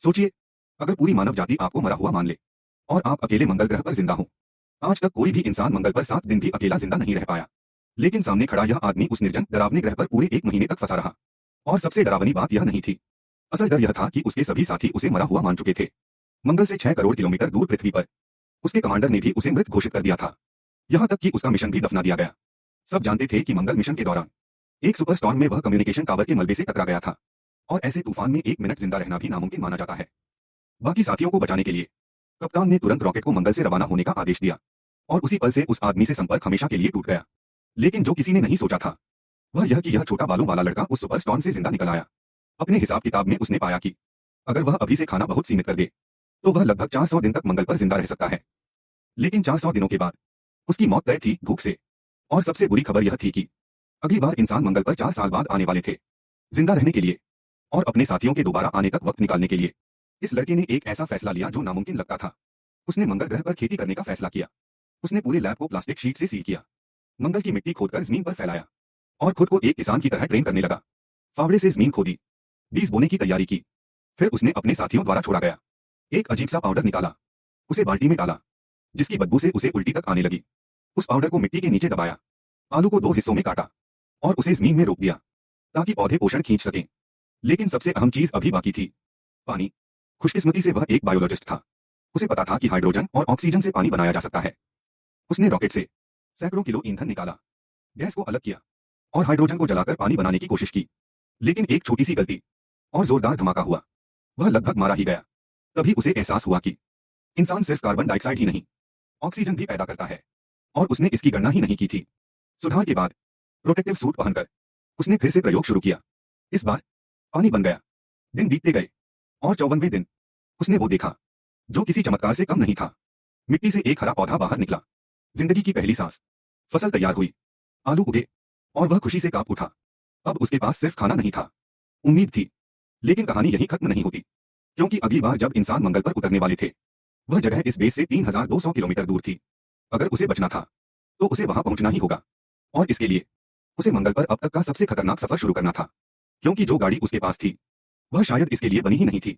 सोचिए, अगर पूरी मानव जाति आपको मरा हुआ मान ले और आप अकेले मंगल ग्रह पर जिंदा हो। आज तक कोई भी इंसान मंगल पर 7 दिन भी अकेला जिंदा नहीं रह पाया। लेकिन सामने खड़ा यह आदमी उस निर्जन डरावने ग्रह पर पूरे 1 महीने तक फंसा रहा। और सबसे डरावनी बात यह नहीं थी। असल डर यह था कि उसके सभी साथी उसे मरा हुआ मान चुके थे। मंगल से 6 करोड़ किलोमीटर दूर पृथ्वी पर उसके कमांडर ने भी उसे मृत घोषित कर दिया था। यहां तक कि उसका मिशन भी दफना दिया गया। सब जानते थे कि मंगल मिशन के दौरान एक सुपरस्टॉर्म में वह कम्युनिकेशन टावर के मलबे से टकरा गया था। और ऐसे तूफान में 1 मिनट जिंदा रहना भी नामुमकिन माना जाता है। बाकी साथियों को बचाने के लिए कप्तान ने तुरंत रॉकेट को मंगल से रवाना होने का आदेश दिया। और उसी पल से उस आदमी से संपर्क हमेशा के लिए टूट गया। लेकिन जो किसी ने नहीं सोचा था वह यह कि यह छोटा बालों वाला लड़का उस सुपरस्टॉर्म से जिंदा निकल आया। अपने हिसाब किताब में उसने पाया कि अगर वह अभी से खाना बहुत सीमित कर दे तो वह लगभग 400 दिन तक मंगल पर जिंदा रह सकता है। लेकिन 400 दिनों के बाद उसकी मौत तय थी भूख से। और सबसे बुरी खबर यह थी कि अगली बार इंसान मंगल पर 4 साल बाद आने वाले थे, जिंदा रहने के लिए और अपने साथियों के दोबारा आने तक वक्त निकालने के लिए। इस लड़के ने एक ऐसा फैसला लिया जो नामुमकिन लगता था। उसने मंगल ग्रह पर खेती करने का फैसला किया। उसने पूरे लैब को प्लास्टिक शीट से सील किया, मंगल की मिट्टी खोदकर जमीन पर फैलाया और खुद को एक किसान की तरह ट्रेन करने लगा। फावड़े से जमीन खोदी, बीज बोने की तैयारी की। फिर उसने अपने साथियों द्वारा छोड़ा गया एक अजीब सा पाउडर निकाला, उसे बाल्टी में डाला, जिसकी बदबू से उसे उल्टी तक आने लगी। उस पाउडर को मिट्टी के नीचे दबाया, आलू को 2 हिस्सों में काटा और उसे जमीन में रोक दिया ताकि पौधे पोषण खींच सकें। लेकिन सबसे अहम चीज अभी बाकी थी, पानी। खुशकिस्मती से वह एक बायोलॉजिस्ट था। उसे पता था कि हाइड्रोजन और ऑक्सीजन से पानी बनाया जा सकता है। उसने रॉकेट से सैकड़ों किलो ईंधन निकाला, गैस को अलग किया और हाइड्रोजन को जलाकर पानी बनाने की कोशिश की। लेकिन एक छोटी सी गलती और जोरदार धमाका हुआ। वह लगभग मारा ही गया। तभी उसे एहसास हुआ कि इंसान सिर्फ कार्बन डाइऑक्साइड ही नहीं, ऑक्सीजन भी पैदा करता है और उसने इसकी गणना ही नहीं की थी। सुधार के बाद प्रोटेक्टिव सूट पहनकर उसने फिर से प्रयोग शुरू किया। इस बार पानी बन गया। दिन बीतते गए और 54वें दिन उसने वो देखा जो किसी चमत्कार से कम नहीं था। मिट्टी से एक हरा पौधा बाहर निकला, जिंदगी की पहली सांस। फसल तैयार हुई, आलू उगे और वह खुशी से कांप उठा। अब उसके पास सिर्फ खाना नहीं था, उम्मीद थी। लेकिन कहानी यहीं खत्म नहीं होती, क्योंकि अगली बार जब इंसान मंगल पर उतरने वाले थे वह जगह इस बेस से 3200 किलोमीटर दूर थी। अगर उसे बचना था तो उसे वहां पहुंचना ही होगा। और इसके लिए उसे मंगल पर अब तक का सबसे खतरनाक सफर शुरू करना था, क्योंकि जो गाड़ी उसके पास थी वह शायद इसके लिए बनी ही नहीं थी।